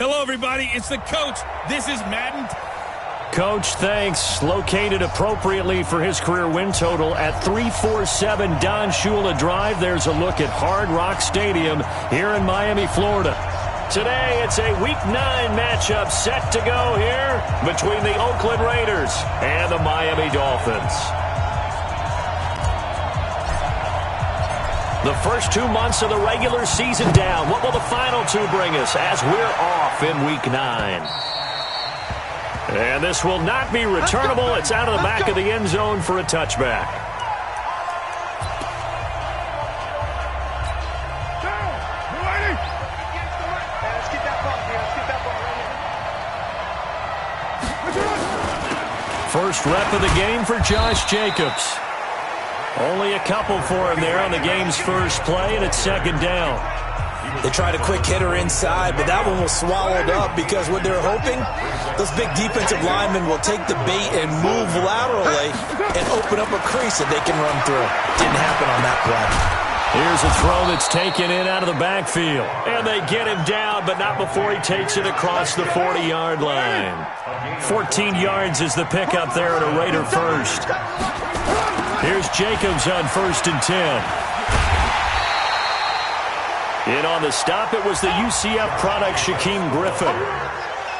Hello, everybody. It's the coach. This is Madden. Coach, thanks. Located appropriately for his career win total at 347 Don Shula Drive. There's a look at Hard Rock Stadium here in Miami, Florida. Today, it's a Week 9 matchup set to go here between the Oakland Raiders and the Miami Dolphins. The first 2 months of the regular season down. What will the final two bring us as we're off in Week 9? And this will not be returnable. It's out of the back of the end zone for a touchback. First rep of the game for Josh Jacobs. Only a couple for him there on the game's first play, and it's second down. They tried a quick hitter inside, but that one was swallowed up because what they're hoping, those big defensive linemen will take the bait and move laterally and open up a crease that they can run through. Didn't happen on that play. Here's a throw that's taken in out of the backfield. And they get him down, but not before he takes it across the 40-yard line. 14 yards is the pickup there at a Raider first. Here's Jacobs on 1st and 10. In on the stop, it was the UCF product, Shaquem Griffin.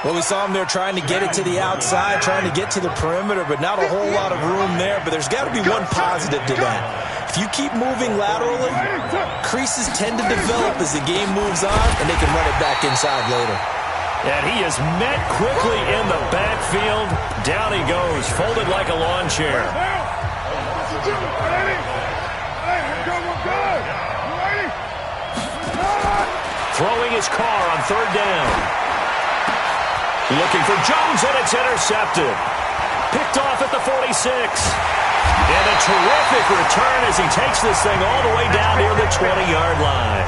Well, we saw him there trying to get it to the outside, trying to get to the perimeter, but not a whole lot of room there. But there's got to be one positive to that. If you keep moving laterally, creases tend to develop as the game moves on, and they can run it back inside later. And he is met quickly in the backfield. Down he goes, folded like a lawn chair. Throwing his car on 3rd down. Looking for Jones, and it's intercepted. Picked off at the 46. And a terrific return as he takes this thing all the way down near the 20-yard line.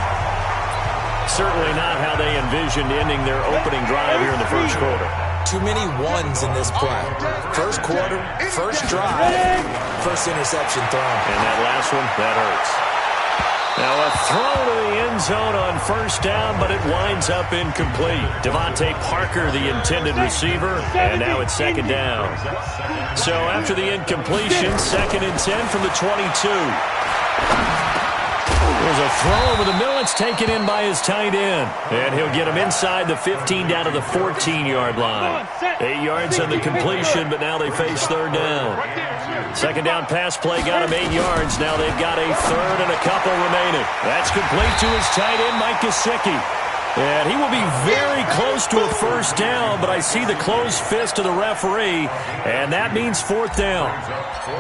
Certainly not how they envisioned ending their opening drive here in the first quarter. Too many ones in this play. First quarter, first drive, first interception thrown. And that last one, that hurts. Now a throw to the end zone on 1st down, but it winds up incomplete. Devontae Parker, the intended receiver, and now it's 2nd down. So after the incompletion, 2nd and 10 from the 22. There's a throw over the middle. It's taken in by his tight end. And he'll get him inside the 15 down to the 14-yard line. 8 yards on the completion, but now they face 3rd down. 2nd down pass play got him 8 yards. Now they've got a 3rd and a couple remaining. That's complete to his tight end, Mike Gesicki. And he will be very close to a 1st down, but I see the closed fist of the referee, and that means 4th down.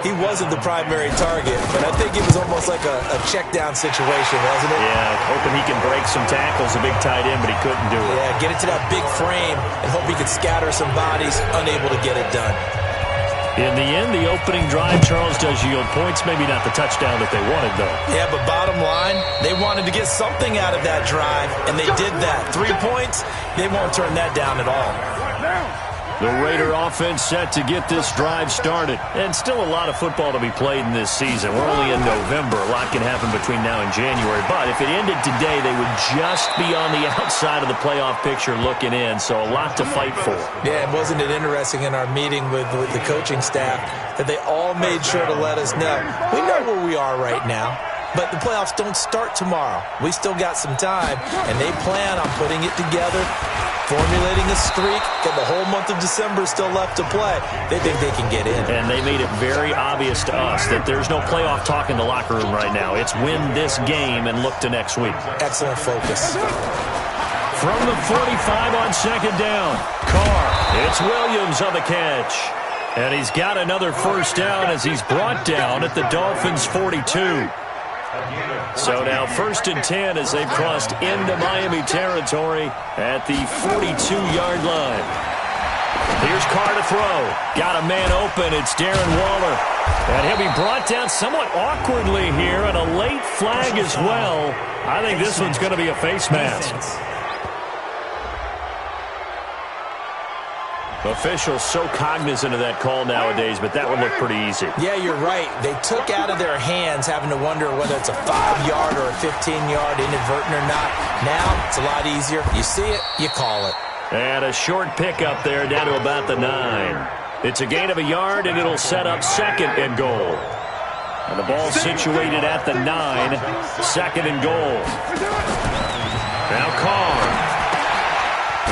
He wasn't the primary target, but I think it was almost like a check down situation, wasn't it? Yeah, hoping he can break some tackles, a big tight end, but he couldn't do it. Yeah, get it to that big frame and hope he could scatter some bodies, unable to get it done. In the end, the opening drive, Charles, does yield points. Maybe not the touchdown that they wanted, though. Yeah, but bottom line, they wanted to get something out of that drive, and they did that. 3 points, they won't turn that down at all. The Raider offense set to get this drive started. And still a lot of football to be played in this season. We're only in November. A lot can happen between now and January. But if it ended today, they would just be on the outside of the playoff picture looking in. So a lot to fight for. Yeah, wasn't it interesting in our meeting with the coaching staff that they all made sure to let us know. We know where we are right now. But the playoffs don't start tomorrow. We still got some time, and they plan on putting it together, formulating a streak, and the whole month of December still left to play. They think they can get in. And they made it very obvious to us that there's no playoff talk in the locker room right now. It's win this game and look to next week. Excellent focus. From the 45 on 2nd down, Carr. It's Williams on the catch. And he's got another 1st down as he's brought down at the Dolphins' 42. So now 1st and 10 as they've crossed into Miami territory at the 42-yard line. Here's Carr to throw. Got a man open. It's Darren Waller. And he'll be brought down somewhat awkwardly here, and a late flag as well. I think this one's going to be a face mask. Officials so cognizant of that call nowadays, but that would look pretty easy. Yeah, you're right. They took out of their hands having to wonder whether it's a 5-yard or a 15-yard, inadvertent or not. Now, it's a lot easier. You see it, you call it. And a short pickup there down to about the 9. It's a gain of a yard, and it'll set up second and goal. And the ball situated at the 9, second and goal. Now Carr.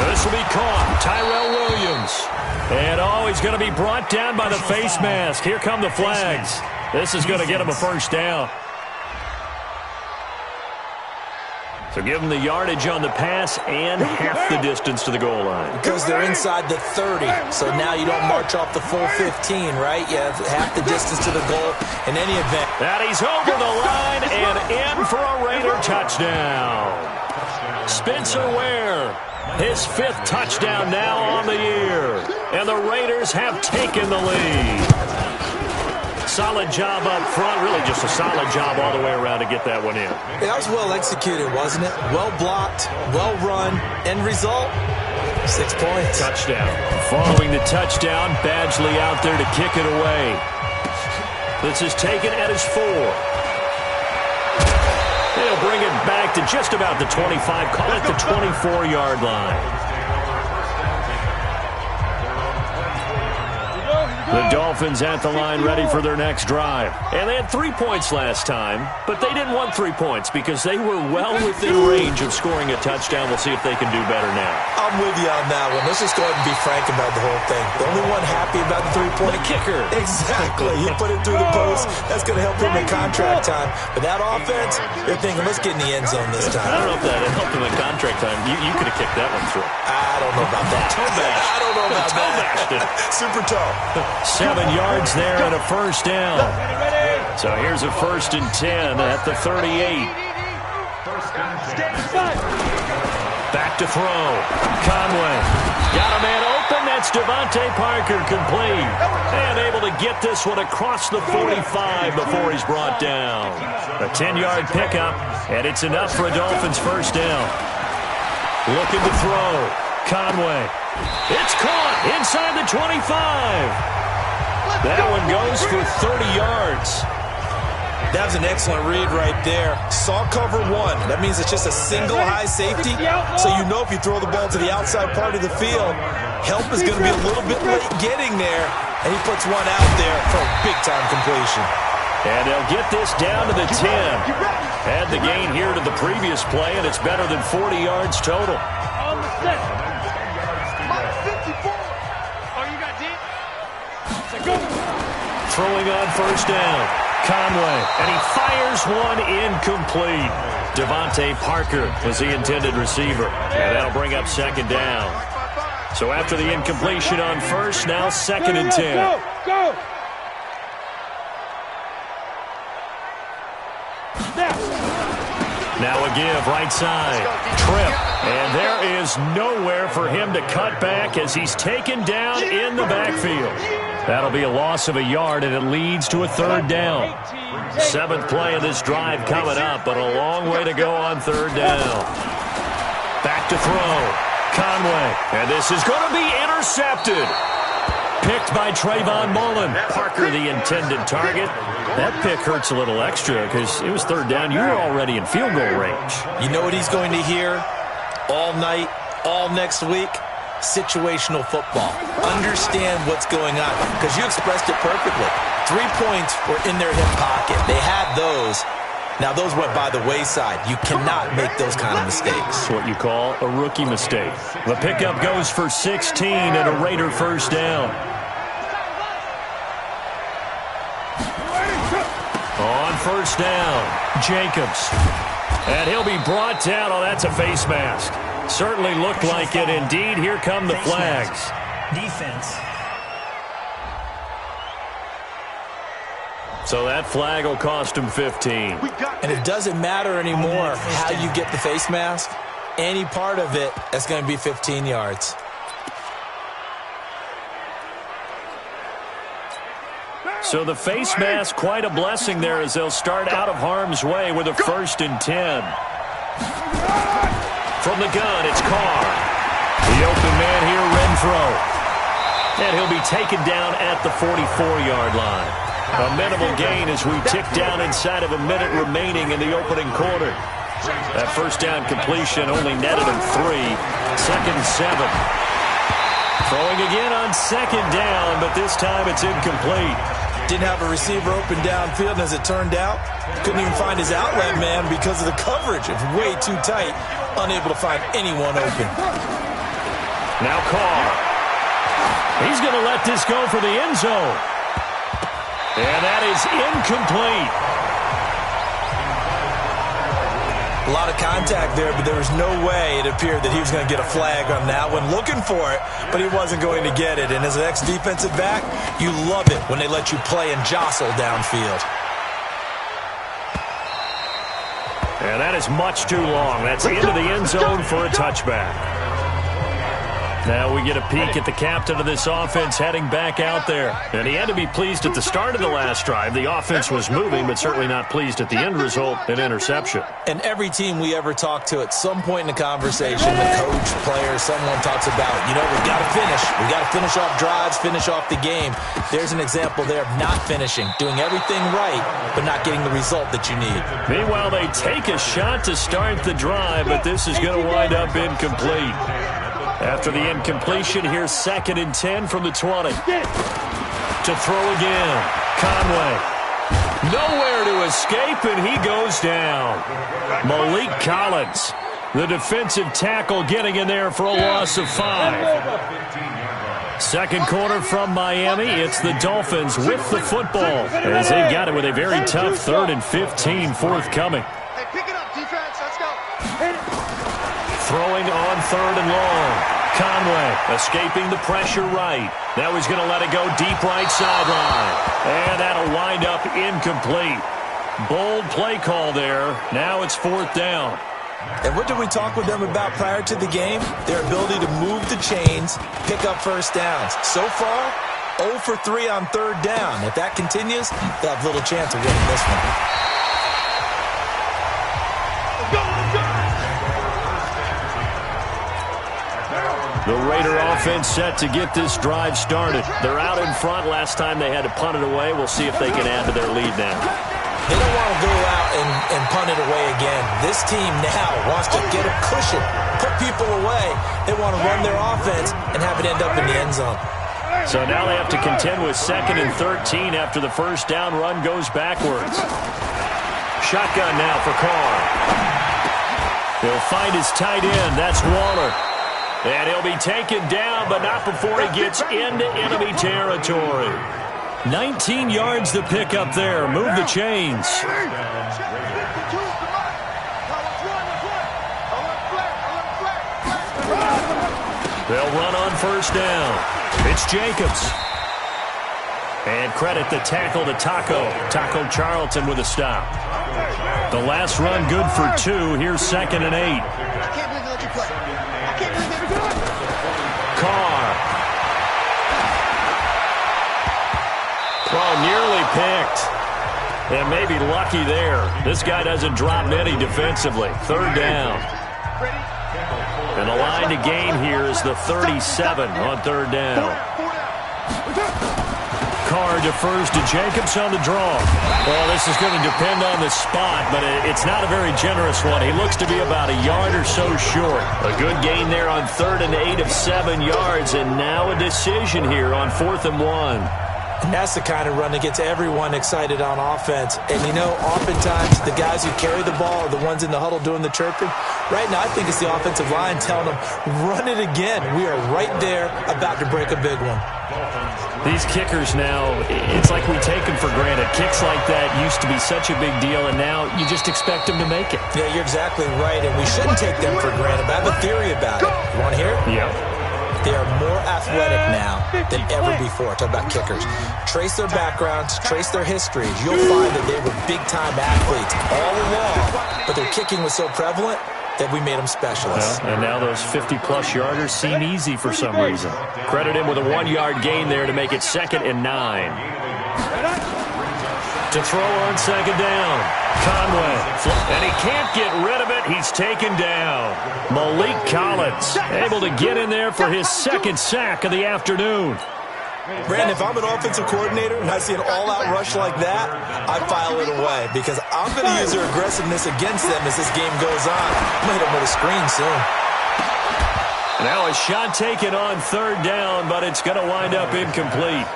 This will be caught. Tyrell Williams. And he's going to be brought down by the face mask. Here come the flags. This is going to get him a first down. So give them the yardage on the pass and half the distance to the goal line. Because they're inside the 30, so now you don't march off the full 15, right? You have half the distance to the goal in any event. That he's over the line and in for a Raider touchdown. Spencer Ware, his 5th touchdown now on the year. And the Raiders have taken the lead. Solid job up front, really just a solid job all the way around to get that one in. That was well executed, wasn't it? Well blocked, well run. End result, 6 points. Touchdown. Following the touchdown, Badgley out there to kick it away. This is taken at his 4. They'll bring it back to just about the 25, call it the 24-yard line. The Dolphins at the line ready for their next drive. And they had 3 points last time, but they didn't want 3 points because they were well within range of scoring a touchdown. We'll see if they can do better now. I'm with you on that one. Let's just go ahead and be frank about the whole thing. The only one happy about the 3-point kicker. Exactly. He put it through the post. That's going to help him in contract time. But that offense, they're thinking, let's get in the end zone this time. I don't know if that helped him in contract time. You could have kicked that one through. I don't know about that. I don't know about that. Super tough. 7 yards there and a first down. So here's a 1st and 10 at the 38. Back to throw. Conway. Got a man open. That's Devontae Parker, complete. And able to get this one across the 45 before he's brought down. A 10-yard pickup, and it's enough for a Dolphins first down. Looking to throw. Conway. It's caught inside the 25. That one goes for 30 yards. That was an excellent read right there. Saw cover 1. That means it's just a single high safety. So you know if you throw the ball to the outside part of the field, help is going to be a little bit late getting there. And he puts one out there for a big-time completion. And they'll get this down to the 10. Add the gain here to the previous play, and it's better than 40 yards total. Throwing on first down. Conway, and he fires one incomplete. Devontae Parker was the intended receiver, and that'll bring up second down. So after the incompletion on first, now 2nd and 10. Go. Now a give, right side. Trip, and there is nowhere for him to cut back as he's taken down in the backfield. That'll be a loss of a yard, and it leads to a 3rd down. 7th play of this drive coming up, but a long way to go on 3rd down. Back to throw. Conway, and this is going to be intercepted. Picked by Trayvon Mullen. Parker, the intended target. That pick hurts a little extra because it was 3rd down. You were already in field goal range. You know what he's going to hear all night, all next week? Situational football. Understand what's going on, because you expressed it perfectly. 3 points were in their hip pocket. They had those. Now, those went by the wayside. You cannot make those kind of mistakes. That's what you call a rookie mistake. The pickup goes for 16 and a Raider first down. On first down, Jacobs. And he'll be brought down. Oh, that's a face mask. Certainly looked like it. Indeed, here come the flags. Defense. So that flag will cost him 15. And it doesn't matter anymore how you get the face mask. Any part of it, that's going to be 15 yards. So the face mask, quite a blessing there as they'll start out of harm's way with a 1st and 10. From the gun, it's Carr. The open man here, Renfro. And he'll be taken down at the 44-yard line. A minimal gain as we tick down inside of a minute remaining in the opening quarter. That first down completion only netted him 3. 2nd and 7. Throwing again on 2nd down, but this time it's incomplete. Didn't have a receiver open downfield, and as it turned out, couldn't even find his outlet man because of the coverage. It's way too tight, unable to find anyone open. Now Carr. He's going to let this go for the end zone. And that is incomplete. A lot of contact there, but there was no way it appeared that he was going to get a flag on that one. Looking for it, but he wasn't going to get it. And as an ex-defensive back, you love it when they let you play and jostle downfield. And that is much too long. That's into the end zone for a touchback. Now we get a peek at the captain of this offense heading back out there. And he had to be pleased at the start of the last drive. The offense was moving, but certainly not pleased at the end result, an interception. And every team we ever talk to at some point in the conversation, the coach, player, someone talks about, you know, we've got to finish. We've got to finish off drives, finish off the game. There's an example there of not finishing, doing everything right, but not getting the result that you need. Meanwhile, they take a shot to start the drive, but this is going to wind up incomplete. After the incompletion, here's 2nd and 10 from the 20. To throw again. Conway. Nowhere to escape, and he goes down. Malik Collins, the defensive tackle, getting in there for a loss of 5. Second quarter from Miami. It's the Dolphins with the football as they got it with a very tough 3rd and 15 forthcoming. Hey, pick it up, defense. Let's go. Throwing on 3rd and long. Conway escaping the pressure right. Now he's going to let it go deep right sideline. And that'll wind up incomplete. Bold play call there. Now it's 4th down. And what did we talk with them about prior to the game? Their ability to move the chains, pick up first downs. So far, 0 for 3 on 3rd down. If that continues, they'll have little chance of winning this one. The Raider offense set to get this drive started. They're out in front. Last time they had to punt it away. We'll see if they can add to their lead now. They don't want to go out and punt it away again. This team now wants to get a cushion, put people away. They want to run their offense and have it end up in the end zone. So now they have to contend with 2nd and 13 after the first down run goes backwards. Shotgun now for Carr. He'll find his tight end. That's Waller. And he'll be taken down, but not before he gets into enemy territory. 19 yards to pick up there. Move the chains. They'll run on first down. It's Jacobs. And credit the tackle to Taco Charlton with a stop. The last run good for 2. Here's 2nd and 8. Carr. Oh, nearly picked. And maybe lucky there. This guy doesn't drop many defensively. 3rd down. And the line to gain here is the 37 on 3rd down. Carr defers to Jacobs on the draw. Well, this is going to depend on the spot, but it's not a very generous one. He looks to be about a yard or so short. A good gain there on 3rd and 8 of 7 yards, and now a decision here on 4th and 1. And that's the kind of run that gets everyone excited on offense. And, you know, oftentimes the guys who carry the ball are the ones in the huddle doing the chirping. Right now, I think it's the offensive line telling them, run it again. We are right there about to break a big one. These kickers now, it's like we take them for granted. Kicks like that used to be such a big deal, and now you just expect them to make it. Yeah, you're exactly right, and we shouldn't take them for granted. But I have a theory about it. You want to hear it? Yeah. They are more athletic now than ever before. Talk about kickers. Trace their backgrounds, trace their histories. You'll find that they were big-time athletes all along, but their kicking was so prevalent that we made them specialists. Well, and now those 50-plus yarders seem easy for some reason. Credit him with a 1-yard gain there to make it 2nd and 9. To throw on 2nd down. Conway. And he can't get rid of it. He's taken down. Malik Collins able to get in there for his 2nd sack of the afternoon. Brandon, if I'm an offensive coordinator and I see an all-out rush like that, I file it away because I'm going to use their aggressiveness against them as this game goes on. I'm going to hit them with a screen soon. Now a shot taken on third down, but it's going to wind up incomplete.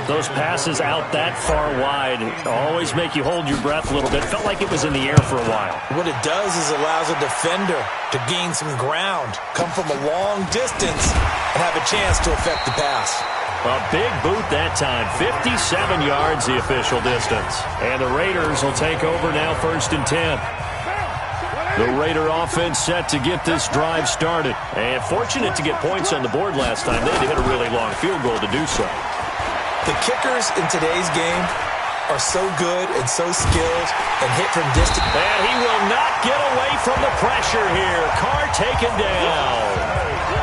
Those passes out that far wide always make you hold your breath a little bit. Felt like it was in the air for a while. What it does is allows a defender to gain some ground, come from a long distance, and have a chance to affect the pass. A big boot that time. 57 yards the official distance. And the Raiders will take over now 1st and 10. The Raider offense set to get this drive started. And fortunate to get points on the board last time. They had to hit a really long field goal to do so. The kickers in today's game are so good and so skilled and hit from distance. And he will not get away from the pressure here. Carr taken down.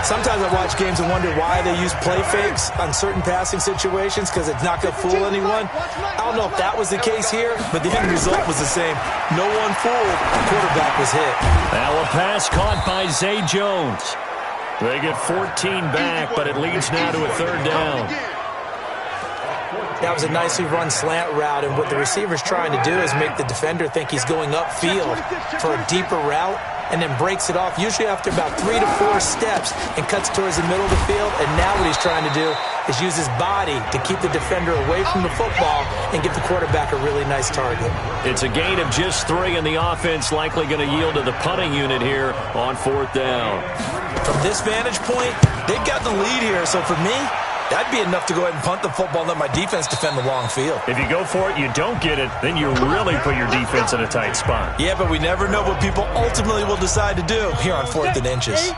Sometimes I watch games and wonder why they use play fakes on certain passing situations because it's not going to fool anyone. I don't know if that was the case here, but the end result was the same. No one fooled. The quarterback was hit. Now a pass caught by Zay Jones. They get 14 back, but it leads now to a 3rd down. That was a nicely run slant route, and what the receiver's trying to do is make the defender think he's going upfield for a deeper route and then breaks it off, usually after about 3 to 4 steps, and cuts towards the middle of the field. And now what he's trying to do is use his body to keep the defender away from the football and give the quarterback a really nice target. It's a gain of just 3, and the offense likely going to yield to the punting unit here on 4th down. From this vantage point, they've got the lead here, so for me, that'd be enough to go ahead and punt the football and let my defense defend the long field. If you go for it, you don't get it, then you really put your defense in a tight spot. Yeah, but we never know what people ultimately will decide to do here on 4th and inches.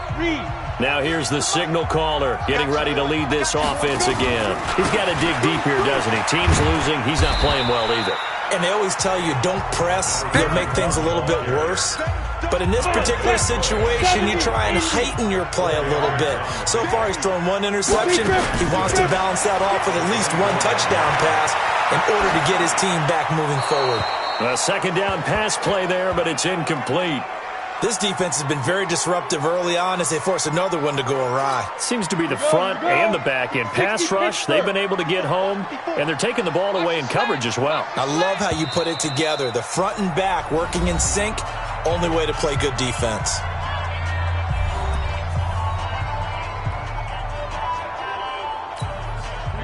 Now here's the signal caller getting ready to lead this offense again. He's got to dig deep here, doesn't he? Team's losing. He's not playing well either. And they always tell you don't press. You'll make things a little bit worse. But in this particular situation, you try and heighten your play a little bit. So far, he's thrown 1 interception. He wants to balance that off with at least 1 touchdown pass in order to get his team back moving forward. A 2nd down pass play there, but it's incomplete. This defense has been very disruptive early on as they force another one to go awry. Seems to be the front and the back end. Pass rush, they've been able to get home, and they're taking the ball away in coverage as well. I love how you put it together. The front and back working in sync, only way to play good defense.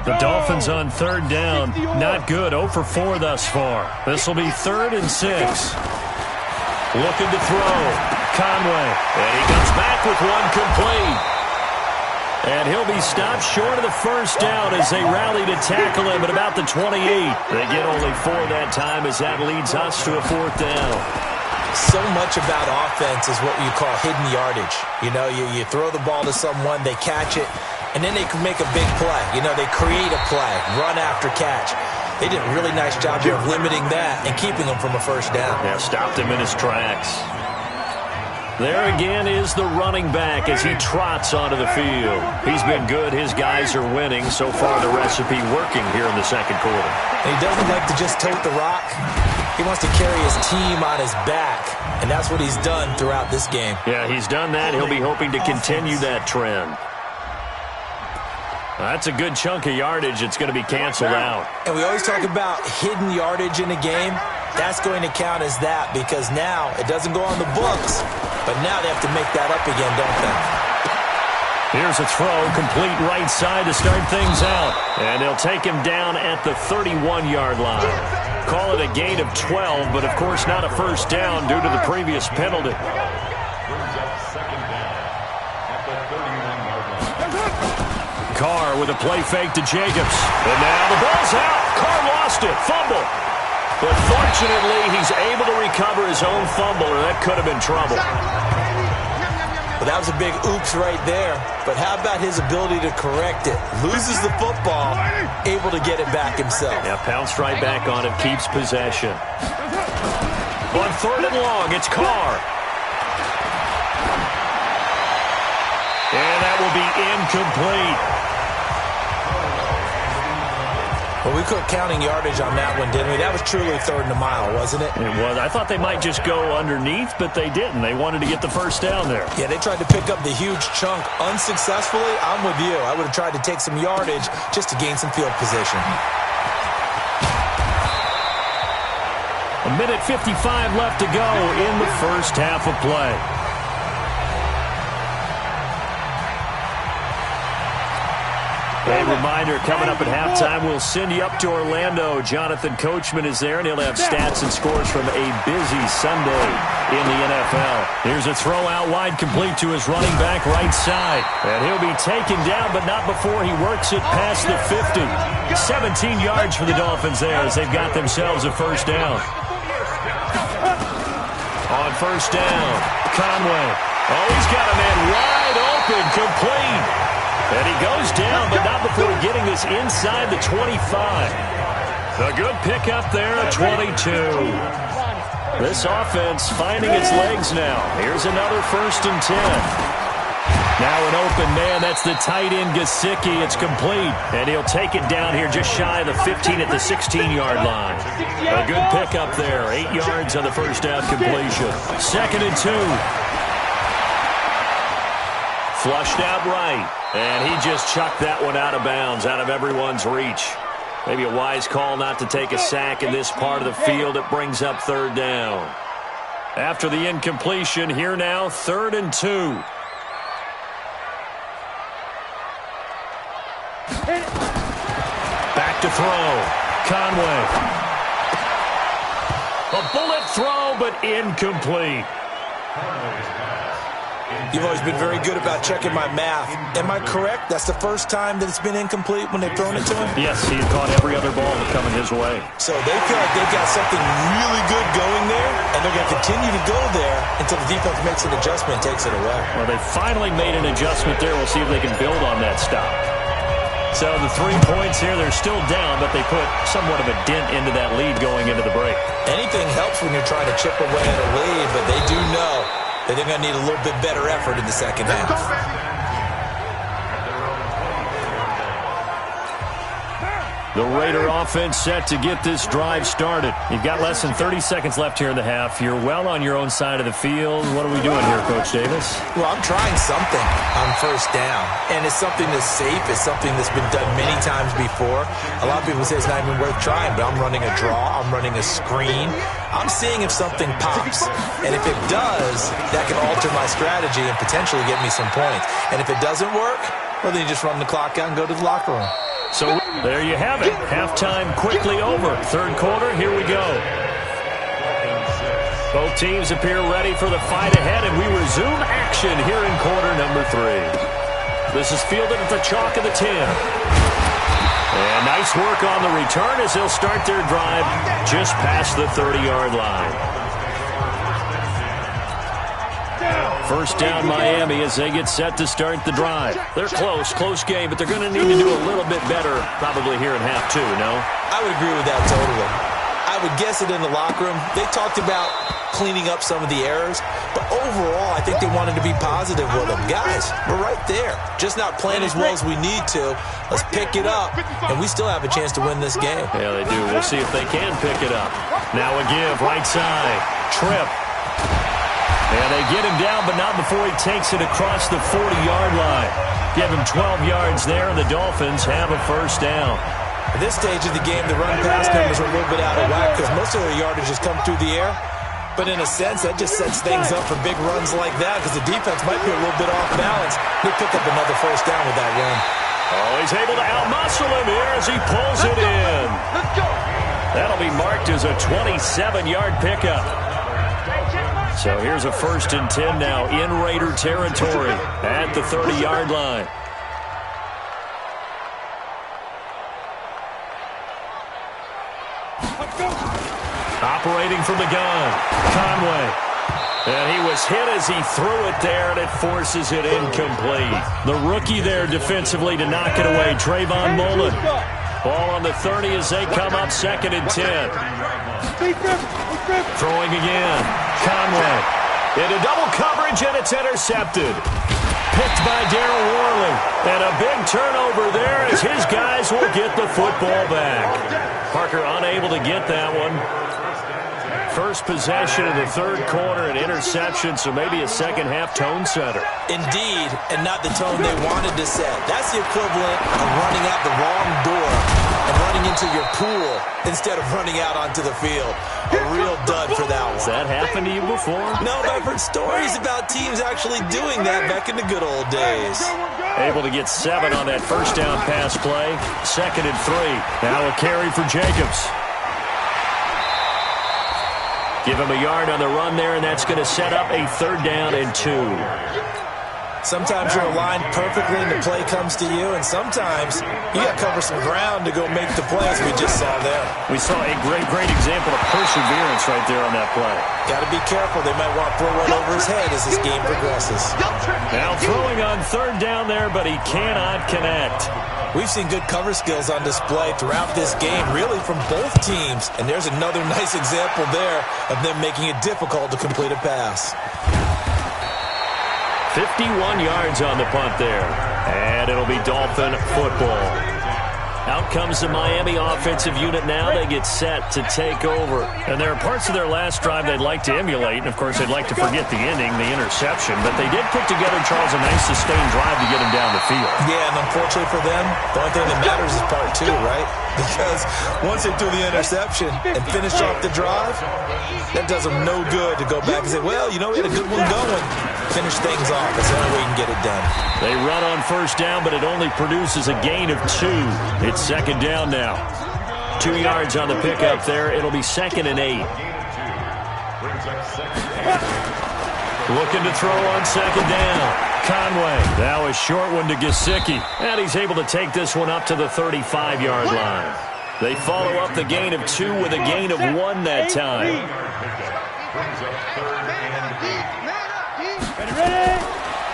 The Dolphins on 3rd down. Not good. 0 for 4 thus far. This will be 3rd and 6. Looking to throw. Conway. And he comes back with 1 complete. And he'll be stopped short of the 1st down as they rally to tackle him at about the 28. They get only 4 that time as that leads us to a 4th down. So much about offense is what you call hidden yardage. You know, you throw the ball to someone, they catch it, and then they can make a big play. You know, they create a play, run after catch. They did a really nice job here of limiting that and keeping him from a 1st down. Yeah, stopped him in his tracks. There again is the running back as he trots onto the field. He's been good. His guys are winning. So far, the recipe working here in the 2nd quarter. And he doesn't like to just tote the rock. He wants to carry his team on his back, and that's what he's done throughout this game. Yeah, he's done that. He'll be hoping to continue that trend. That's a good chunk of yardage. It's going to be canceled out. And we always talk about hidden yardage in a game. That's going to count as that because now it doesn't go on the books, but now they have to make that up again, don't they? Here's a throw, complete right side to start things out. And they'll take him down at the 31-yard line. Call it a gain of 12, but of course not a 1st down due to the previous penalty. Carr with a play fake to Jacobs. And now the ball's out. Carr lost it. Fumble. But fortunately, he's able to recover his own fumble, or that could have been trouble. Well, that was a big oops right there. But how about his ability to correct it? Loses the football, able to get it back himself. Yeah, pounced right back on it, keeps possession. On 3rd and long, it's Carr. And that will be incomplete. Well, we quit counting yardage on that one, didn't we? That was truly third and a mile, wasn't it? It was. I thought they might just go underneath, but they didn't. They wanted to get the first down there. Yeah, they tried to pick up the huge chunk unsuccessfully. I'm with you. I would have tried to take some yardage just to gain some field position. 1:55 left to go in the first half of play. A reminder, coming up at halftime, we'll send you up to Orlando. Jonathan Coachman is there, and he'll have stats and scores from a busy Sunday in the NFL. Here's a throw out wide, complete to his running back right side. And he'll be taken down, but not before he works it past the 50. 17 yards for the Dolphins there as they've got themselves a first down. On first down, Conway. Oh, he's got a man wide open, complete. And he goes down, but not before getting this inside the 25. A good pickup there at 22. This offense finding its legs now. Here's another 1st and 10. Now an open man. That's the tight end, Gesicki. It's complete. And he'll take it down here just shy of the 15 at the 16-yard line. A good pickup there. 8 yards on the first down completion. 2nd and 2. Flushed out right. And he just chucked that one out of bounds, out of everyone's reach. Maybe a wise call not to take a sack in this part of the field. It brings up 3rd down. After the incompletion, here now, 3rd and 2. Back to throw. Conway. A bullet throw, but incomplete. You've always been very good about checking my math. Am I correct? That's the first time that it's been incomplete when they've thrown it to him? Yes, he had caught every other ball coming his way. So they feel like they've got something really good going there, and they're going to continue to go there until the defense makes an adjustment and takes it away. Well, they finally made an adjustment there. We'll see if they can build on that stop. So the 3 points here, they're still down, but they put somewhat of a dent into that lead going into the break. Anything helps when you're trying to chip away at a lead, but they do know that they're going to need a little bit better effort in the second half. The Raider offense set to get this drive started. You've got less than 30 seconds left here in the half. You're well on your own side of the field. What are we doing here, Coach Davis? Well, I'm trying something on first down, and it's something that's safe. It's something that's been done many times before. A lot of people say it's not even worth trying, but I'm running a draw. I'm running a screen. I'm seeing if something pops, and if it does, that can alter my strategy and potentially get me some points. And if it doesn't work, well, then you just run the clock out and go to the locker room. So there you have it. Halftime quickly over. 3rd quarter, here we go. Both teams appear ready for the fight ahead, and we resume action here in quarter number 3. This is fielded at the chalk of the 10. And nice work on the return as they'll start their drive just past the 30-yard line. First down, Miami, as they get set to start the drive. They're close game, but they're going to need to do a little bit better probably here in half 2, no? I would agree with that totally. I would guess it in the locker room. They talked about cleaning up some of the errors, but overall, I think they wanted to be positive with them. Guys, we're right there. Just not playing as well as we need to. Let's pick it up, and we still have a chance to win this game. Yeah, they do. We'll see if they can pick it up. Now a give, right side. Trip. And they get him down, but not before he takes it across the 40-yard line. Give him 12 yards there, and the Dolphins have a first down. At this stage of the game, the run-pass numbers are a little bit out of whack because most of their yardage has come through the air. But in a sense, that just sets things up for big runs like that because the defense might be a little bit off balance. They pick up another first down with that run. Oh, he's able to outmuscle him here as he pulls it in. That'll be marked as a 27-yard pickup. So here's a 1st and 10 now in Raider territory at the 30-yard line. Operating from the gun, Conway. And he was hit as he threw it there, and it forces it incomplete. The rookie there defensively to knock it away, Trayvon Mullen. Ball on the 30 as they come up 2nd and 10. Throwing again. Conway into double coverage, and it's intercepted. picked by Darryl Worley. And a big turnover there as his guys will get the football back. Parker unable to get that one. First possession of the third quarter, an interception, so maybe a second-half tone setter. Indeed, and not the tone they wanted to set. That's the equivalent of running out the wrong door and running into your pool instead of running out onto the field. A real dud for that one. Has that happened to you before? No, but I've heard stories about teams actually doing that back in the good old days. Able to get 7 on that first down pass play. 2nd and 3. Now a carry for Jacobs. Give him a yard on the run there, and that's going to set up a 3rd down and 2. Sometimes you're aligned perfectly and the play comes to you, and sometimes you got to cover some ground to go make the play, as we just saw there. We saw a great example of perseverance right there on that play. Got to be careful. They might want to throw one over his head as this game progresses. Now throwing on 3rd down there, but he cannot connect. We've seen good cover skills on display throughout this game, really from both teams. And there's another nice example there of them making it difficult to complete a pass. 51 yards on the punt there. And it'll be Dolphin football. Out comes the Miami offensive unit now. They get set to take over. And there are parts of their last drive they'd like to emulate. And, of course, they'd like to forget the ending, the interception. But they did put together, Charles, a nice sustained drive to get him down the field. Yeah, and unfortunately for them, the only thing that matters is part 2, right? Because once they threw the interception and finished off the drive, that does them no good to go back and say, well, you know, we had a good one going. Finish things off. That's the only way you can get it done. They run on first down, but it only produces a gain of 2. It's 2nd down now. 2 yards on the pickup there. It'll be 2nd and 8. Looking to throw on 2nd down. Conway. Now a short one to Gesicki. And he's able to take this one up to the 35-yard line. They follow up the gain of 2 with a gain of 1 that time.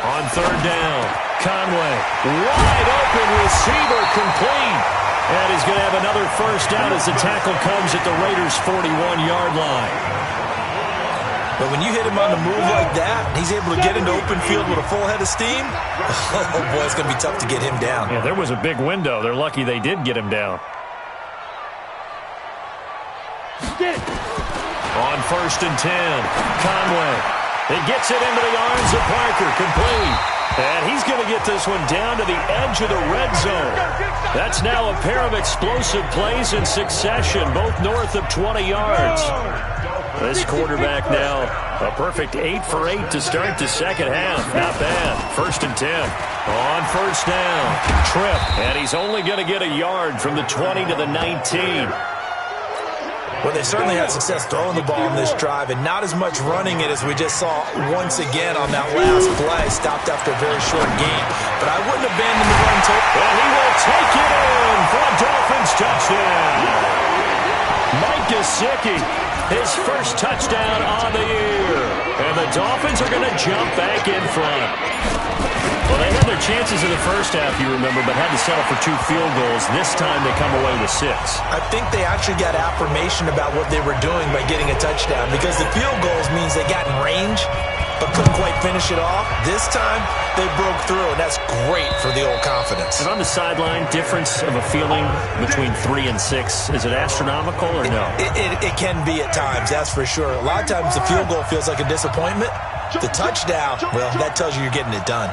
On 3rd down, Conway, wide open receiver, complete. And he's going to have another first down as the tackle comes at the Raiders' 41-yard line. But when you hit him on the move like that, he's able to get into open field with a full head of steam, oh boy, it's going to be tough to get him down. Yeah, there was a big window. They're lucky they did get him down. On 1st and 10, Conway. He gets it into the arms of Parker, complete. And he's going to get this one down to the edge of the red zone. That's now a pair of explosive plays in succession, both north of 20 yards. This quarterback now, a perfect 8 for 8 to start the second half. Not bad. 1st and 10. On 1st down, Tripp. And he's only going to get a yard from the 20 to the 19. Well, they certainly had success throwing the ball in this drive, and not as much running it as we just saw once again on that last play. Stopped after a very short gain. But I wouldn't abandon the run total. And he will take it in for a Dolphins touchdown. Mike Gesicki, his first touchdown on the year. And the Dolphins are going to jump back in front. Well, they had their chances in the first half, you remember, but had to settle for 2 field goals. This time they come away with 6. I think they actually got affirmation about what they were doing by getting a touchdown, because the field goals means they got in range but couldn't quite finish it off. This time they broke through, and that's great for the old confidence. And on the sideline, difference of a feeling between 3 and 6, is it astronomical or no? It can be at times, that's for sure. A lot of times the field goal feels like a disappointment. The touchdown, well, that tells you you're getting it done.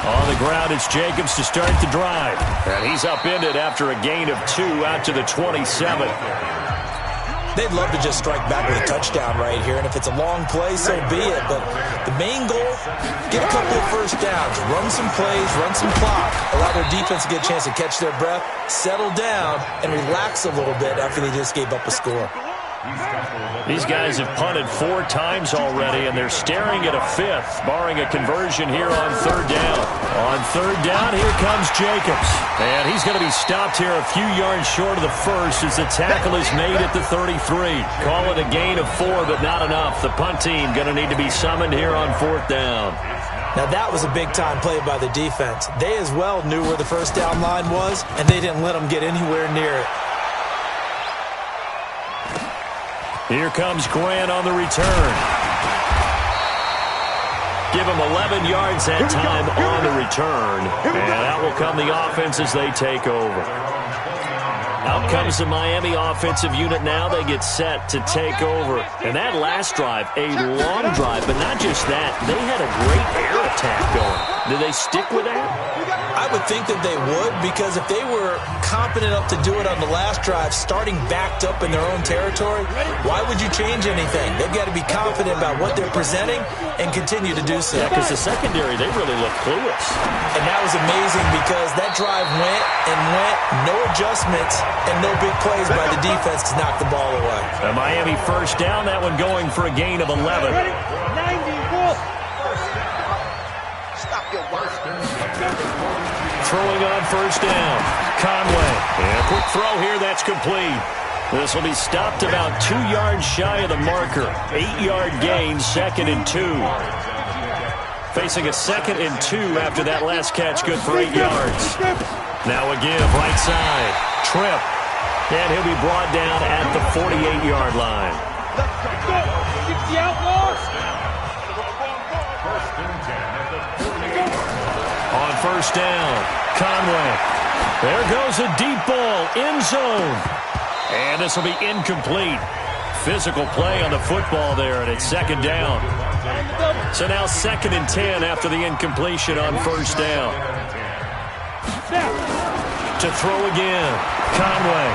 On the ground, it's Jacobs to start the drive. And he's upended after a gain of 2 out to the 27. They'd love to just strike back with a touchdown right here, and if it's a long play, so be it. But the main goal, get a couple of first downs, run some plays, run some clock, allow their defense to get a chance to catch their breath, settle down, and relax a little bit after they just gave up a score. These guys have punted 4 times already, and they're staring at a 5th, barring a conversion here on 3rd down. On 3rd down, here comes Jacobs. And he's going to be stopped here a few yards short of the first as the tackle is made at the 33. Call it a gain of 4, but not enough. The punt team going to need to be summoned here on 4th down. Now, that was a big-time play by the defense. They as well knew where the first down line was, and they didn't let them get anywhere near it. Here comes Grant on the return. give him 11 yards that time on the return. And out will come the offense as they take over. Out comes the Miami offensive unit now. They get set to take over. And that last drive, a long drive, but not just that. They had a great air attack going. Did they stick with that? I would think that they would, because if they were competent enough to do it on the last drive, starting backed up in their own territory, why would you change anything? They've got to be confident about what they're presenting and continue to do so. Yeah, because the secondary, they really looked clueless. And that was amazing because that drive went and went, no adjustments, and no big plays by the defense to knock the ball away. A Miami first down, that one going for a gain of 11. Throwing on first down. Conway. And a quick throw here, that's complete. This will be stopped about 2 yards shy of the marker. 8-yard gain, 2nd and 2. Facing a 2nd and 2 after that last catch, good for 8 yards. Now a give, right side. Trip. And he'll be brought down at the 48-yard line. On first down, Conway. There goes a deep ball, end zone. And this will be incomplete. Physical play on the football there, and it's 2nd down. So now 2nd and 10 after the incompletion on first down. To throw again, Conway.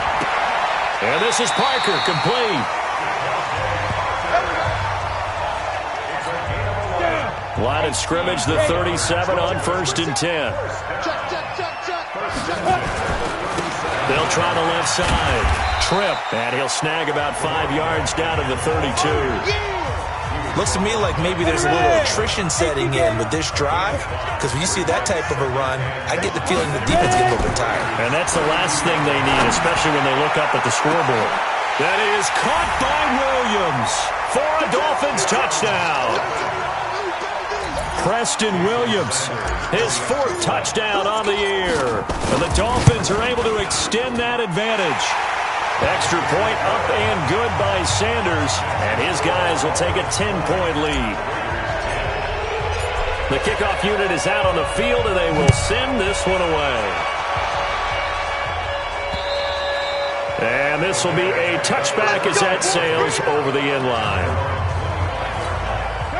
And this is Parker, complete. Line of scrimmage, the 37 on 1st and 10. They'll try the left side. Trip, and he'll snag about 5 yards down to the 32. Looks to me like maybe there's a little attrition setting in with this drive, because when you see that type of a run, I get the feeling the defense gets a little bit tired. And that's the last thing they need, especially when they look up at the scoreboard. That is caught by Williams for a Dolphins touchdown. Preston Williams, his 4th touchdown on the year. And the Dolphins are able to extend that advantage. Extra point up and good by Sanders, and his guys will take a 10-point lead. The kickoff unit is out on the field, and they will send this one away. And this will be a touchback as that sails over the end line.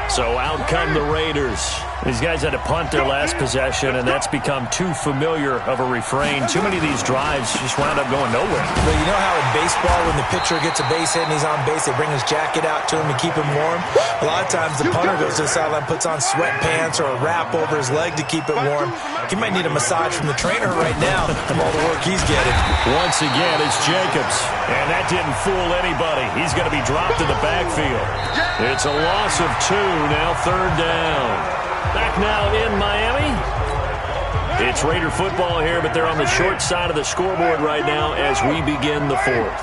So out come the Raiders. These guys had to punt their last possession, and that's become too familiar of a refrain. Too many of these drives just wound up going nowhere. But you know how in baseball, when the pitcher gets a base hit and he's on base, they bring his jacket out to him to keep him warm? A lot of times the punter goes to the sideline, puts on sweatpants or a wrap over his leg to keep it warm. He might need a massage from the trainer right now from all the work he's getting. Once again, it's Jacobs. And that didn't fool anybody. He's going to be dropped in the backfield. It's a loss of 2, now 3rd down. Back now in Miami. It's Raider football here, but they're on the short side of the scoreboard right now as we begin the 4th.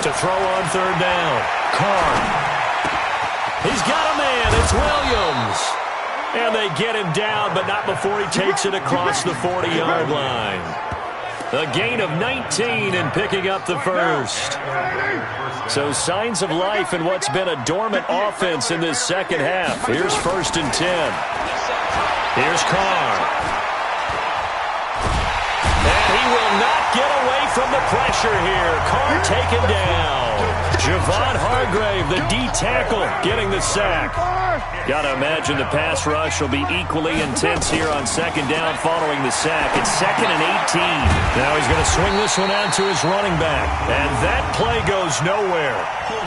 To throw on 3rd down. Carr. He's got a man. It's Williams. And they get him down, but not before he takes it across the 40-yard line. A gain of 19 and picking up the 1st. So signs of life in what's been a dormant offense in this 2nd half. Here's 1st and 10. Here's Carr. And he will not get away from the pressure here. Carr taken down. Javon Hargrave, the D tackle, getting the sack. Got to imagine the pass rush will be equally intense here on 2nd down following the sack. It's 2nd and 18. Now he's going to swing this one out to his running back. And that play goes nowhere.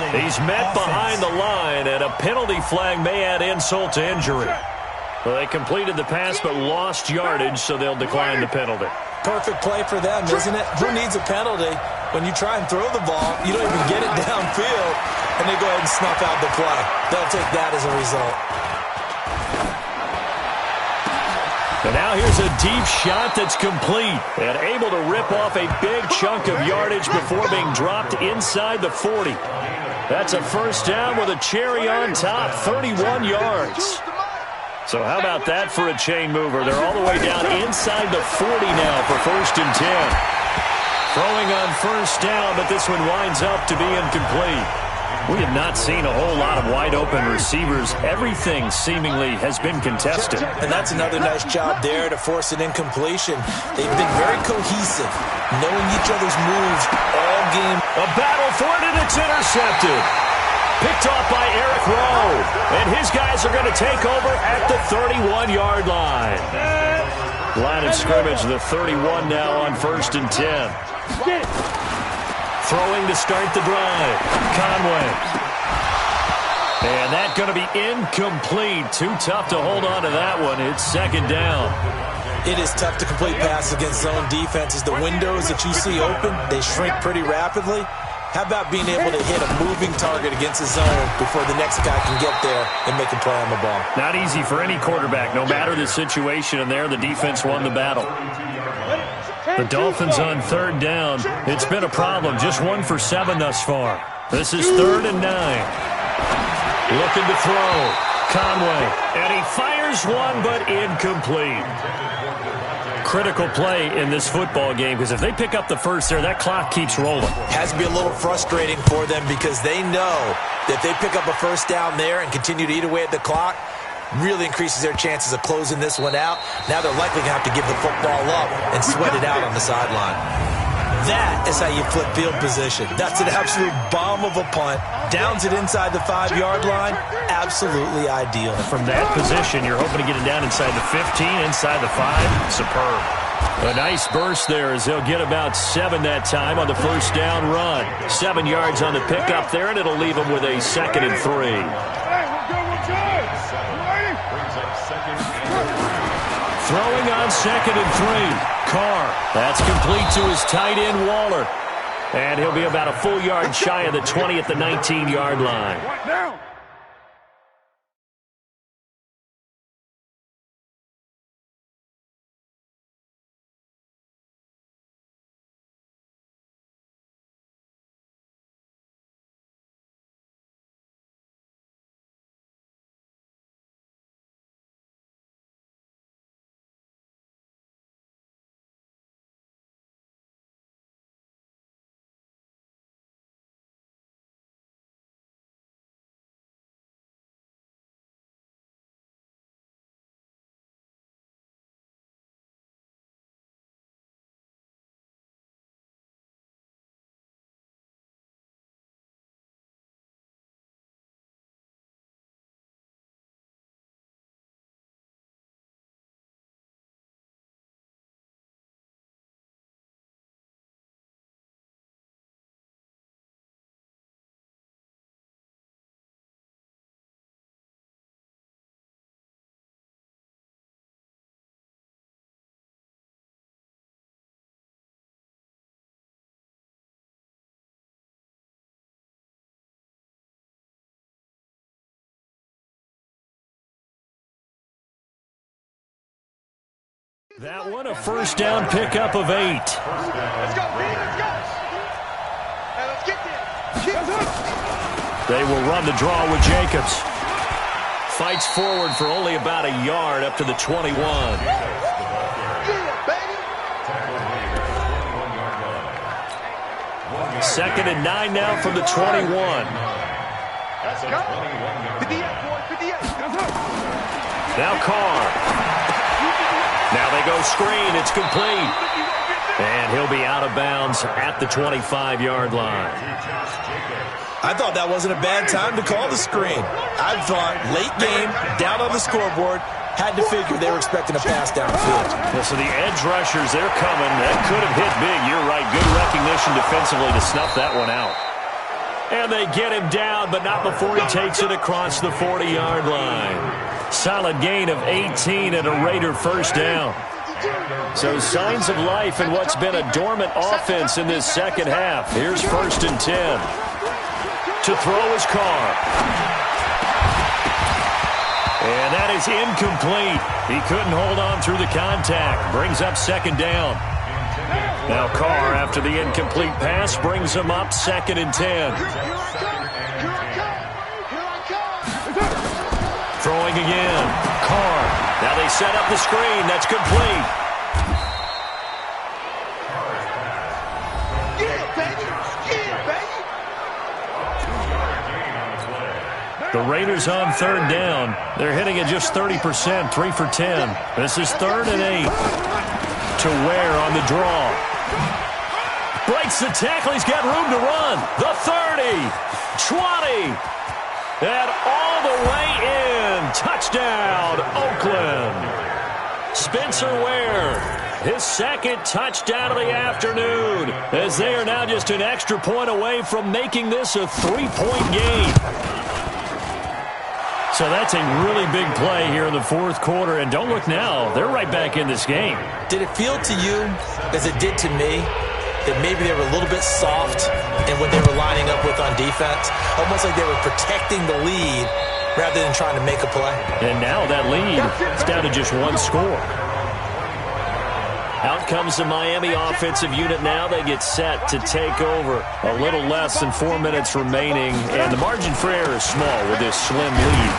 He's met behind the line, and a penalty flag may add insult to injury. Well, they completed the pass but lost yardage, so they'll decline the penalty. Perfect play for them, isn't it? Who needs a penalty when you try and throw the ball, you don't even get it downfield, and they go ahead and snuff out the play. They'll take that as a result. And now here's a deep shot that's complete and able to rip off a big chunk of yardage before being dropped inside the 40. That's a 1st down with a cherry on top, 31 yards. So how about that for a chain mover? They're all the way down inside the 40 now for 1st and 10. Throwing on 1st down, but this one winds up to be incomplete. We have not seen a whole lot of wide-open receivers. Everything seemingly has been contested. And that's another nice job there to force an incompletion. They've been very cohesive, knowing each other's moves all game. A battle for it, and it's intercepted. Picked off by Eric Rowe. And his guys are going to take over at the 31-yard line. Line of scrimmage, the 31 now on 1st and 10. Throwing to start the drive. Conway. And that's going to be incomplete. Too tough to hold on to that one. It's 2nd down. It is tough to complete passes against zone defenses. The windows that you see open, they shrink pretty rapidly. How about being able to hit a moving target against the zone before the next guy can get there and make a play on the ball? Not easy for any quarterback, no matter the situation. And there, the defense won the battle. The Dolphins on 3rd down. It's been a problem. Just 1 for 7 thus far. This is 3rd and 9. Looking to throw. Conway. And he fires one, but incomplete. Critical play in this football game, because if they pick up the first there, that clock keeps rolling. Has to be a little frustrating for them because they know that they pick up a first down there and continue to eat away at the clock, really increases their chances of closing this one out. Now they're likely going to have to give the football up and sweat it out on the sideline. That is how you flip field position. That's an absolute bomb of a punt. Downs it inside the 5-yard line. Absolutely ideal. From that position, you're hoping to get it down inside the 15, inside the 5. Superb. A nice burst there as they'll get about 7 that time on the first down run. 7 yards on the pickup there, and it'll leave them with a 2nd and 3. Throwing on 2nd and 3. Carr. That's complete to his tight end, Waller. And he'll be about a full yard shy of the 20 at the 19-yard line. That one, a first down pickup of 8. Let's go, let's go. Hey, let's get there. They will run the draw with Jacobs. Fights forward for only about a yard up to the 21. Yeah, baby. 2nd and 9 now from the 21. Let's go. 58, boy, 58. Now Carr. Now they go screen. It's complete. And he'll be out of bounds at the 25-yard line. I thought that wasn't a bad time to call the screen. I thought late game, down on the scoreboard, had to figure they were expecting a pass downfield. Well, so the edge rushers, they're coming. That could have hit big. You're right. Good recognition defensively to snuff that one out. And they get him down, but not before he takes it across the 40-yard line. Solid gain of 18 and a Raider first down. So signs of life in what's been a dormant offense in this second half. Here's 1st and 10. To throw is Carr. And that is incomplete. He couldn't hold on through the contact. Brings up 2nd down. Now Carr, after the incomplete pass, brings him up 2nd and 10. Throwing again. Carr. Now they set up the screen. That's complete. The Raiders on third down. They're hitting at just 30%, 3 for 10. This is 3rd and 8. To Ware on the draw. Breaks the tackle. He's got room to run. The 30, 20, and all the way in. Touchdown, Oakland. Spencer Ware, his 2nd touchdown of the afternoon, as they are now just an extra point away from making this a 3-point game. So that's a really big play here in the 4th quarter, and don't look now, they're right back in this game. Did it feel to you, as it did to me, that maybe they were a little bit soft in what they were lining up with on defense? Almost like they were protecting the lead rather than trying to make a play. And now that lead is down to just 1 score. Out comes the Miami offensive unit now. They get set to take over. A little less than 4 minutes remaining, and the margin for error is small with this slim lead.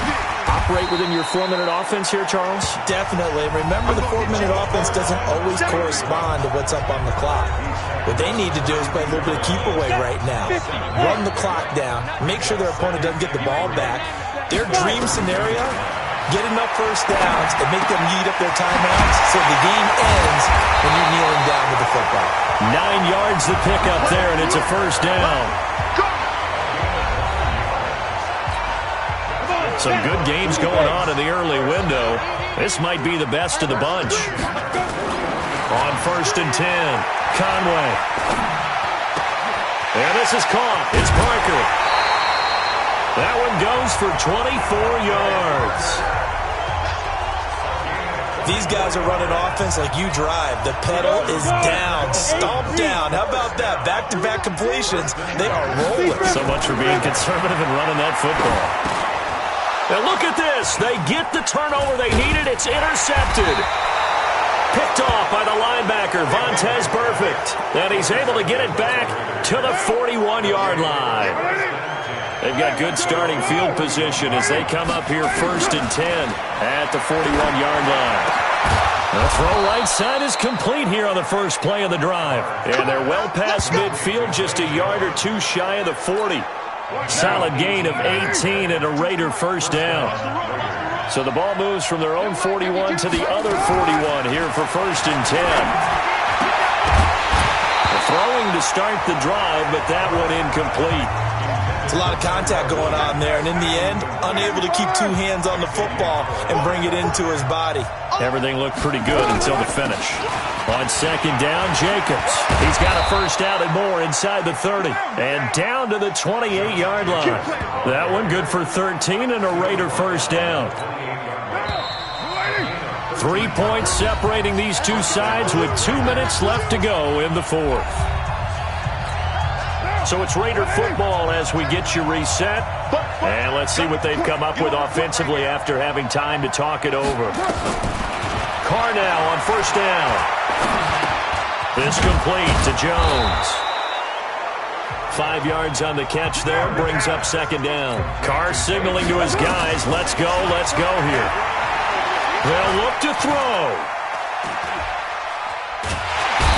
Operate within your 4-minute offense here, Charles? Definitely. Remember, the 4-minute offense doesn't always correspond to what's up on the clock. What they need to do is play a little bit of keep away right now. Run the clock down. Make sure their opponent doesn't get the ball back. Their dream scenario, get enough first downs and make them eat up their timeouts so the game ends when you're kneeling down with the football. 9 yards the pickup there, and it's a first down. Some good games going on in the early window. This might be the best of the bunch. On 1st and 10, Conway. And this is caught. It's Parker. That one goes for 24 yards. These guys are running offense like you drive. The pedal is down, stomp down. How about that? Back-to-back completions. They are rolling. So much for being conservative and running that football. Now look at this. They get the turnover they needed. It's intercepted. Picked off by the linebacker, Vontaze Burfict. And he's able to get it back to the 41-yard line. They've got good starting field position as they come up here 1st and 10 at the 41-yard line. The throw right side is complete here on the first play of the drive. And they're well past midfield, just a yard or 2 shy of the 40. Solid gain of 18 and a Raider first down. So the ball moves from their own 41 to the other 41 here for 1st and 10. The throwing to start the drive, but that one incomplete. It's a lot of contact going on there, and in the end, unable to keep 2 hands on the football and bring it into his body. Everything looked pretty good until the finish. On 2nd down, Jacobs. He's got a first down and more inside the 30. And down to the 28-yard line. That one good for 13 and a Raider first down. 3 points separating these two sides with 2 minutes left to go in the 4th. So it's Raider football as we get you reset. And let's see what they've come up with offensively after having time to talk it over. Carr now on 1st down. This complete to Jones. 5 yards on the catch there, brings up 2nd down. Carr signaling to his guys, let's go here. They'll look to throw.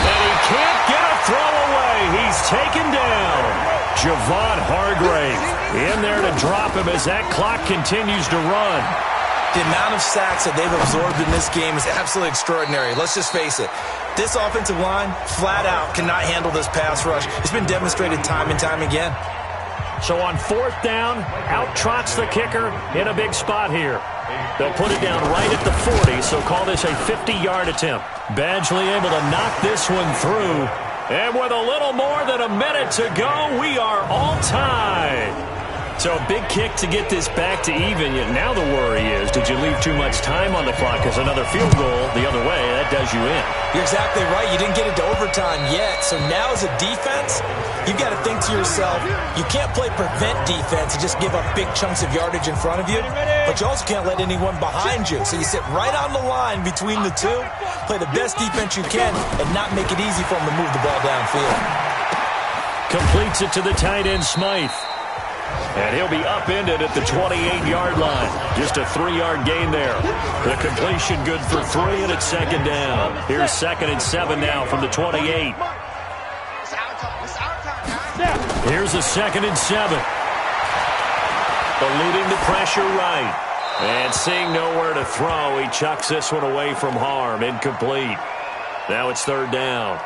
And he can't get a throw away. He's taken down. Javon Hargrave in there to drop him as that clock continues to run. The amount of sacks that they've absorbed in this game is absolutely extraordinary. Let's just face it. This offensive line, flat out, cannot handle this pass rush. It's been demonstrated time and time again. So on 4th down, out trots the kicker in a big spot here. They'll put it down right at the 40, so call this a 50-yard attempt. Badgley able to knock this one through. And with a little more than a minute to go, we are all tied. So a big kick to get this back to even. Now the worry is, did you leave too much time on the clock? Because another field goal the other way, that does you in. You're exactly right. You didn't get into overtime yet. So now as a defense, you've got to think to yourself, you can't play prevent defense and just give up big chunks of yardage in front of you. But you also can't let anyone behind you. So you sit right on the line between the two, play the best defense you can, and not make it easy for them to move the ball downfield. Completes it to the tight end, Smythe. And he'll be upended at the 28-yard line. Just a 3-yard gain there. The completion good for 3, and it's 2nd down. Here's 2nd and 7 now from the 28. Here's a 2nd and 7. But leading the pressure right. And seeing nowhere to throw, he chucks this one away from harm. Incomplete. Now it's third down.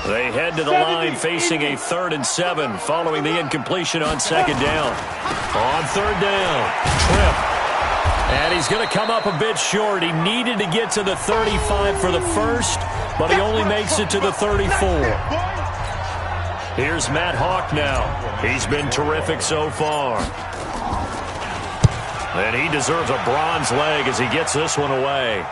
They head to the line facing a 3rd and 7 following the incompletion on second down. On third down, trip. And he's going to come up a bit short. He needed to get to the 35 for the first, but he only makes it to the 34. Here's Matt Hawk now. He's been terrific so far. And he deserves a bronze leg as he gets this one away.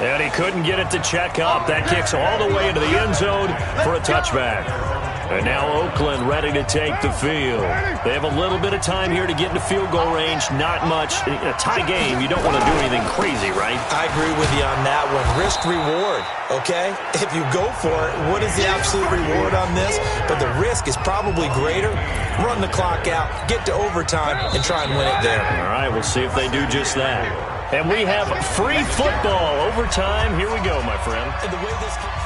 And he couldn't get it to check up. That kicks all the way into the end zone for a touchback. And now Oakland ready to take the field. They have a little bit of time here to get into field goal range. Not much. In a tie game, you don't want to do anything crazy, right? I agree with you on that one. Risk reward, okay? If you go for it, what is the absolute reward on this? But the risk is probably greater. Run the clock out, get to overtime, and try and win it there. All right, we'll see if they do just that. And we have free football. Overtime. Here we go, my friend.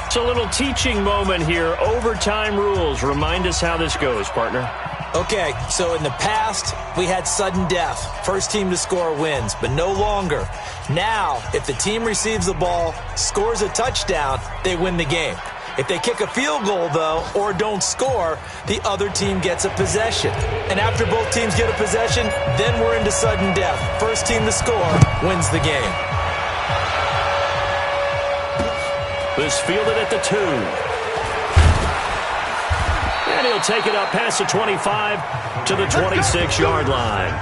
It's a little teaching moment here. Overtime rules. Remind us how this goes, partner. Okay, so in the past, we had sudden death. First team to score wins, but no longer. Now, if the team receives the ball, scores a touchdown, they win the game. If they kick a field goal, though, or don't score, the other team gets a possession. And after both teams get a possession, then we're into sudden death. First team to score wins the game. This fielded at the 2. And he'll take it up past the 25 to the 26-yard line.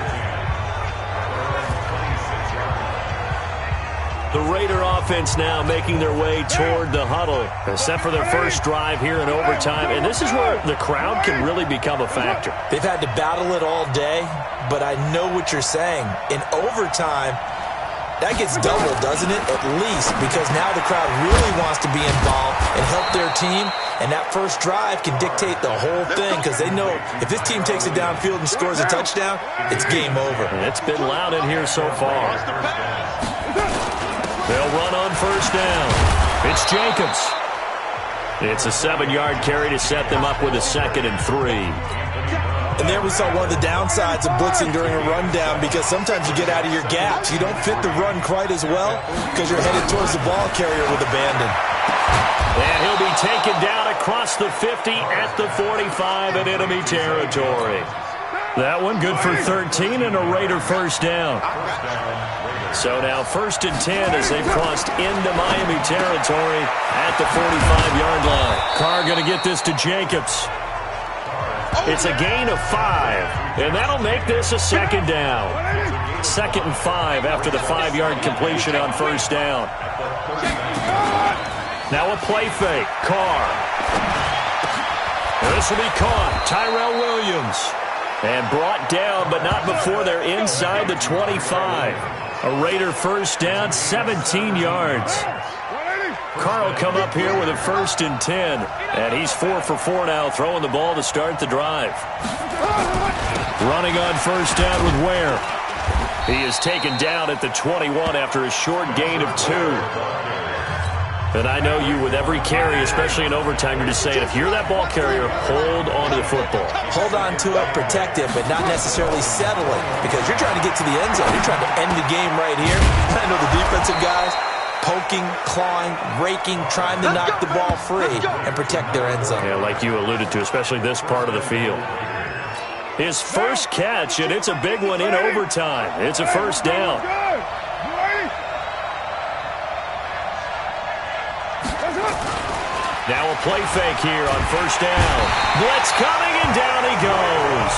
The Raider offense now making their way toward the huddle, set for their first drive here in overtime. And this is where the crowd can really become a factor. They've had to battle it all day, but I know what you're saying. In overtime, that gets doubled, doesn't it? At least, because now the crowd really wants to be involved and help their team. And that first drive can dictate the whole thing because they know if this team takes it downfield and scores a touchdown, it's game over. And it's been loud in here so far. They'll run on first down. It's Jacobs. It's a 7-yard carry to set them up with a 2nd and 3. And there we saw one of the downsides of blitzing during a rundown because sometimes you get out of your gaps. You don't fit the run quite as well because you're headed towards the ball carrier with abandon. And he'll be taken down across the 50 at the 45 in enemy territory. That one good for 13 and a Raider first down. So now 1st and 10 as they've crossed into Miami territory at the 45-yard line. Carr going to get this to Jacobs. It's a gain of 5, and that'll make this a 2nd down. 2nd and 5 after the 5-yard completion on first down. Now a play fake. Carr. This will be caught. Tyrell Williams. And brought down, but not before they're inside the 25. A Raider first down, 17 yards. Carr will come up here with a 1st and 10. And he's 4 for 4 now, throwing the ball to start the drive. Running on first down with Ware. He is taken down at the 21 after a short gain of 2. And I know you, with every carry, especially in overtime, you're just saying, if you're that ball carrier, hold on to the football. Hold on to it, protect it, but not necessarily settle it because you're trying to get to the end zone. You're trying to end the game right here. I know the defensive guys poking, clawing, raking, trying to knock the ball free and protect their end zone. Yeah, like you alluded to, especially this part of the field. His first catch, and it's a big one in overtime. It's a first down. Now a play fake here on first down. Blitz coming, and down he goes.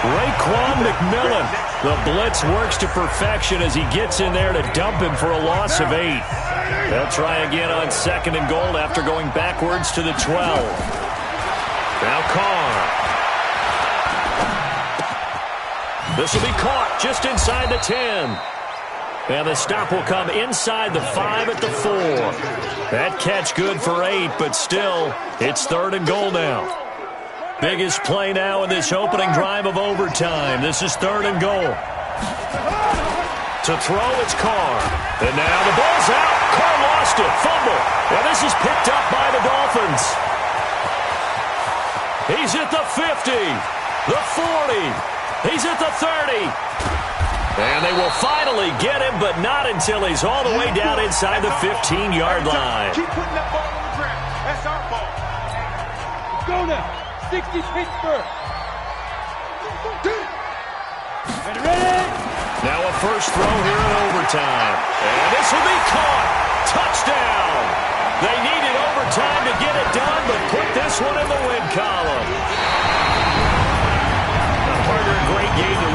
Raekwon McMillan. The blitz works to perfection as he gets in there to dump him for a loss of 8. They'll try again on 2nd and goal after going backwards to the 12. Now Carr. This will be caught just inside the 10. And the stop will come inside the 5 at the 4. That catch good for 8, but still, it's 3rd and goal now. Biggest play now in this opening drive of overtime. This is 3rd and goal. To throw, it's Carr. And now the ball's out. Carr lost it. Fumble. And this is picked up by the Dolphins. He's at the 50, the 40. He's at the 30. And they will finally get him, but not until he's all the way down inside the 15-yard line. Keep putting that ball on the ground. That's our ball. Let's go now. 60 Pittsburgh. Ready? Now a first throw here in overtime. And this will be caught. Touchdown. They needed overtime to get it done, but put this one in the win column. A great game to